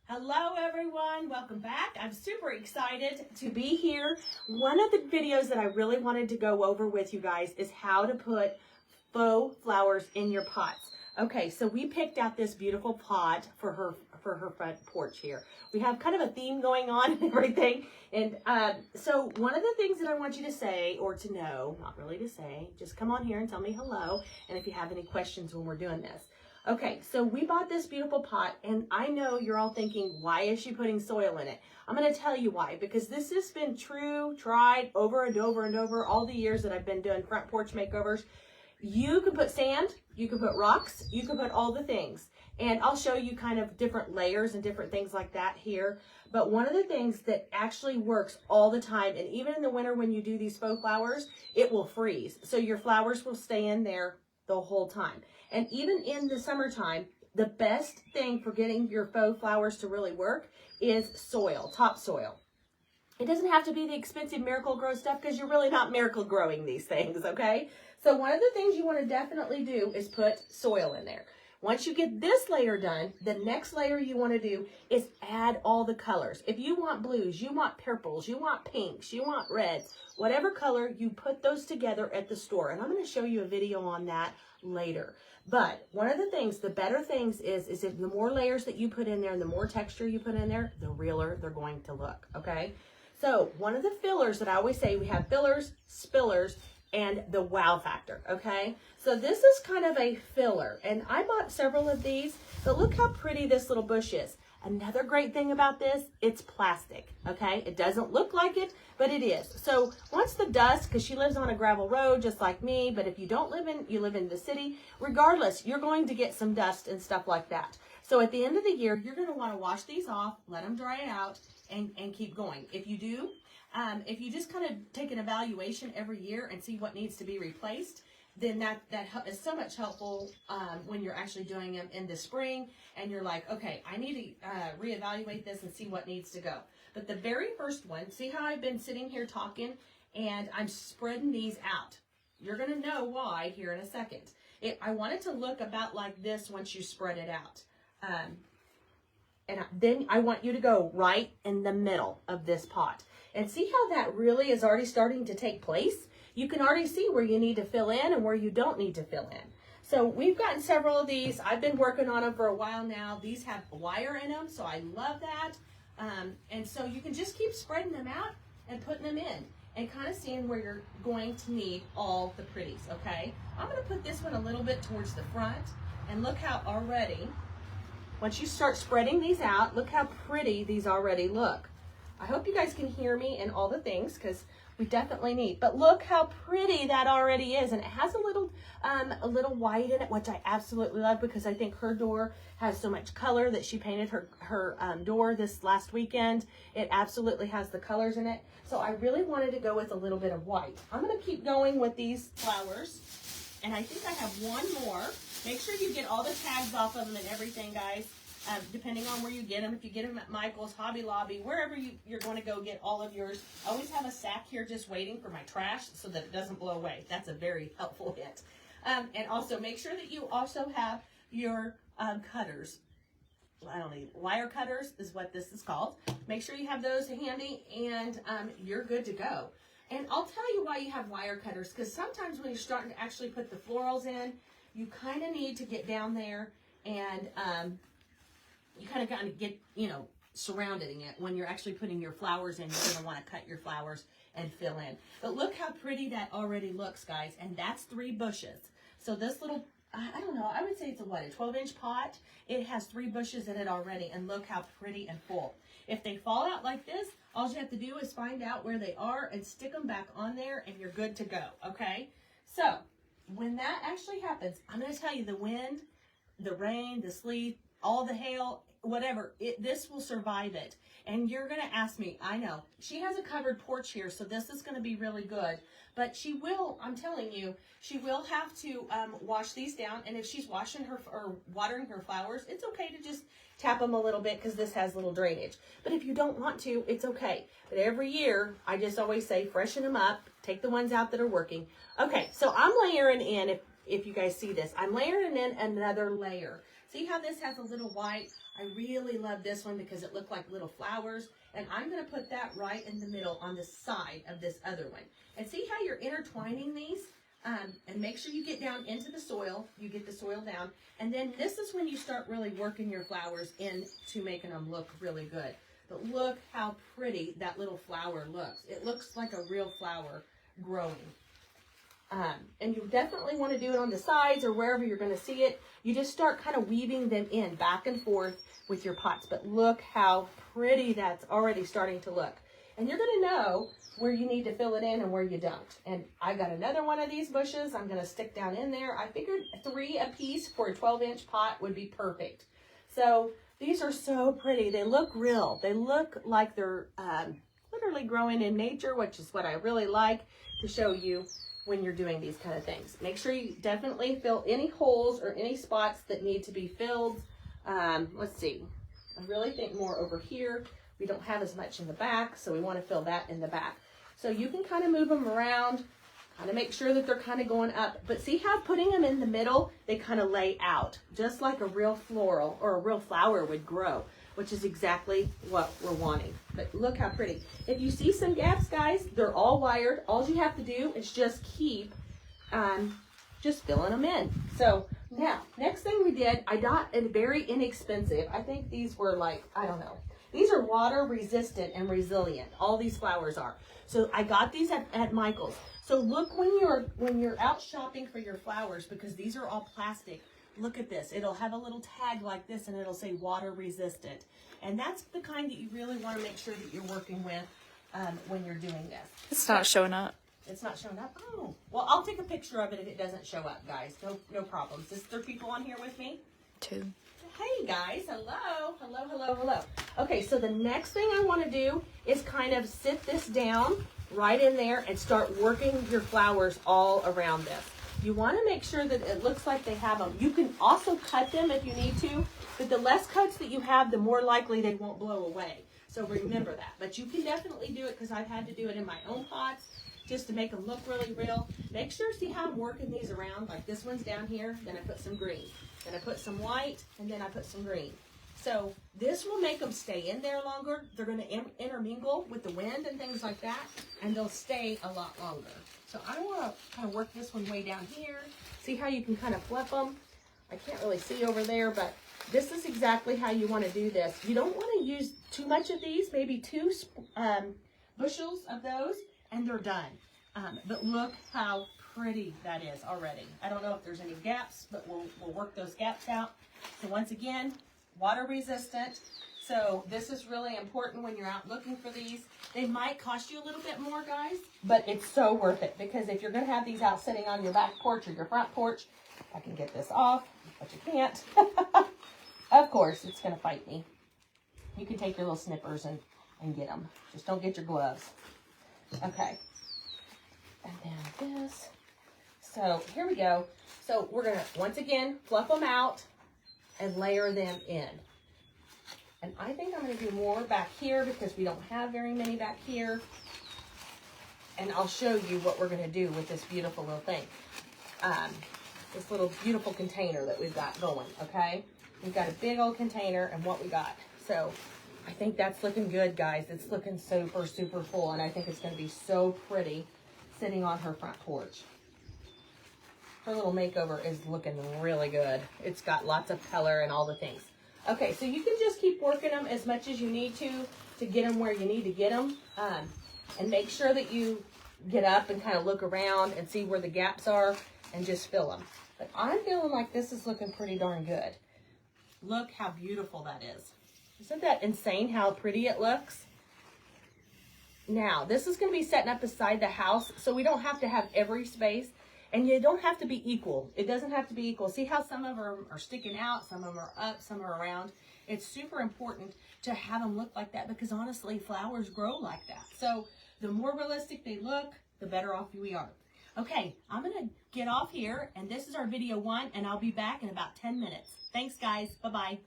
Hello everyone, welcome back. I'm super excited to be here. One of the videos that I really wanted to go over with you guys is how to put faux flowers in your pots. Okay, so we picked out this beautiful pot for her front porch here. We have kind of a theme going on and everything. And so one of the things that I want you to say or to know, not really to say, just come on here and tell me hello. And if you have any questions when we're doing this. Okay, so we bought this beautiful pot, and I know you're all thinking, why is she putting soil in it? I'm going to tell you why, because this has been tried over and over and over all the years that I've been doing front porch makeovers. You can put sand, you can put rocks, you can put all the things. And I'll show you kind of different layers and different things like that here. But one of the things that actually works all the time, and even in the winter when you do these faux flowers, it will freeze. So your flowers will stay in there the whole time. And even in the summertime, the best thing for getting your faux flowers to really work is soil, topsoil. It doesn't have to be the expensive Miracle Grow stuff because you're really not miracle growing these things, okay? So one of the things you want to definitely do is put soil in there. Once you get this layer done, the next layer you want to do is add all the colors. If you want blues, you want purples, you want pinks, you want reds, whatever color, you put those together at the store. And I'm going to show you a video on that later. But one of the things, the better things is if the more layers that you put in there and the more texture you put in there, the realer they're going to look, okay? So one of the fillers that I always say, we have fillers, spillers, and the wow factor, okay? So this is kind of a filler, and I bought several of these, but look how pretty this little bush is. Another great thing about this, it's plastic, okay? It doesn't look like it, but it is. So once the dust, because she lives on a gravel road just like me, but if you don't live in, you live in the city, regardless, you're going to get some dust and stuff like that. So at the end of the year, you're going to want to wash these off, let them dry out, and keep going. If you do, if you just kind of take an evaluation every year and see what needs to be replaced, then that is so much helpful when you're actually doing them in the spring and you're like, okay, I need to reevaluate this and see what needs to go. But the very first one, see how I've been sitting here talking and I'm spreading these out. You're going to know why here in a second. I want it to look about like this once you spread it out. And then I want you to go right in the middle of this pot. And see how that really is already starting to take place? You can already see where you need to fill in and where you don't need to fill in. So we've gotten several of these. I've been working on them for a while now. These have wire in them, so I love that. And so you can just keep spreading them out and putting them in and kind of seeing where you're going to need all the pretties, okay? I'm going to put this one a little bit towards the front, and look how already, once you start spreading these out, look how pretty these already look. I hope you guys can hear me and all the things because we definitely need. But look how pretty that already is, and it has a little white in it, which I absolutely love because I think her door has so much color that she painted her door this last weekend. It absolutely has the colors in it. So I really wanted to go with a little bit of white. I'm going to keep going with these flowers, and I think I have one more. Make sure you get all the tags off of them and everything, guys. Depending on where you get them. If you get them at Michael's, Hobby Lobby, wherever you're going to go get all of yours. I always have a sack here just waiting for my trash so that it doesn't blow away. That's a very helpful hint. And also make sure that you also have your cutters. I don't know, wire cutters is what this is called. Make sure you have those handy and you're good to go. And I'll tell you why you have wire cutters, because sometimes when you're starting to actually put the florals in, you kind of need to get down there and you kind of get, surrounding it. When you're actually putting your flowers in, you're going to want to cut your flowers and fill in. But look how pretty that already looks, guys. And that's 3 bushes. So this little, I don't know, I would say it's a 12-inch pot. It has 3 bushes in it already. And look how pretty and full. If they fall out like this, all you have to do is find out where they are and stick them back on there and you're good to go, okay? So when that actually happens, I'm going to tell you the wind, the rain, the sleet, all the hail, whatever, this will survive it. And you're going to ask me, I know, she has a covered porch here, so this is going to be really good. But she will, I'm telling you, she will have to wash these down. And if she's washing her or watering her flowers, it's okay to just tap them a little bit because this has little drainage. But if you don't want to, it's okay. But every year, I just always say, freshen them up, take the ones out that are working. Okay, so I'm layering in, if you guys see this, I'm layering in another layer. See how this has a little white? I really love this one because it looked like little flowers. And I'm going to put that right in the middle on the side of this other one. And see how you're intertwining these? And make sure you get down into the soil. You get the soil down. And then this is when you start really working your flowers into making them look really good. But look how pretty that little flower looks. It looks like a real flower growing. And you definitely want to do it on the sides or wherever you're going to see it. You just start kind of weaving them in back and forth with your pots. But look how pretty that's already starting to look. And you're going to know where you need to fill it in and where you don't. And I got another one of these bushes I'm going to stick down in there. I figured 3 a piece for a 12-inch pot would be perfect. So these are so pretty. They look real. They look like they're literally growing in nature, which is what I really like to show you when you're doing these kind of things. Make sure you definitely fill any holes or any spots that need to be filled. Let's see. I really think more over here. We don't have as much in the back, so we want to fill that in the back. So you can kind of move them around, kind of make sure that they're kind of going up. But see how putting them in the middle, they kind of lay out, just like a real floral or a real flower would grow, which is exactly what we're wanting. But look how pretty. If you see some gaps, guys, they're all wired. All you have to do is just keep just filling them in. So now, next thing we did, I got a very inexpensive. I think these were like, I don't know. These are water resistant and resilient. All these flowers are. So I got these at Michael's. So look when you're out shopping for your flowers, because these are all plastic. Look at this. It'll have a little tag like this, and it'll say water resistant. And that's the kind that you really want to make sure that you're working with when you're doing this. It's not showing up. It's not showing up? Oh. Well, I'll take a picture of it if it doesn't show up, guys. No problems. Is there people on here with me? 2. Hey, guys. Hello. Hello, hello, hello. Okay, so the next thing I want to do is kind of sit this down right in there and start working your flowers all around this. You want to make sure that it looks like they have them. You can also cut them if you need to, but the less cuts that you have, the more likely they won't blow away. So remember that. But you can definitely do it, because I've had to do it in my own pots just to make them look really real. Make sure, see how I'm working these around? Like this one's down here, then I put some green. Then I put some white, and then I put some green. So this will make them stay in there longer. They're going to intermingle with the wind and things like that, and they'll stay a lot longer. So I want to kind of work this one way down here. See how you can kind of flip them? I can't really see over there, but this is exactly how you want to do this. You don't want to use too much of these, maybe 2 bushels of those, and they're done. But look how pretty that is already. I don't know if there's any gaps, but we'll work those gaps out. So once again, water resistant. So this is really important when you're out looking for these. They might cost you a little bit more, guys, but it's so worth it, because if you're going to have these out sitting on your back porch or your front porch, I can get this off, but you can't. Of course, it's going to fight me. You can take your little snippers and get them. Just don't get your gloves. Okay. And then this. So here we go. So we're going to, once again, fluff them out and layer them in. And I think I'm going to do more back here, because we don't have very many back here. And I'll show you what we're going to do with this beautiful little thing. This little beautiful container that we've got going, okay? We've got a big old container and what we got. So I think that's looking good, guys. It's looking super, super full. And I think it's going to be so pretty sitting on her front porch. Her little makeover is looking really good. It's got lots of color and all the things. Okay, so you can just keep working them as much as you need to get them where you need to get them. And make sure that you get up and kind of look around and see where the gaps are and just fill them. But I'm feeling like this is looking pretty darn good. Look how beautiful that is. Isn't that insane how pretty it looks? Now, this is going to be setting up beside the house, so we don't have to have every space. And you don't have to be equal. It doesn't have to be equal. See how some of them are sticking out, some of them are up, some are around. It's super important to have them look like that, because honestly, flowers grow like that. So the more realistic they look, the better off we are. Okay, I'm going to get off here, and this is our video 1, and I'll be back in about 10 minutes. Thanks, guys. Bye-bye.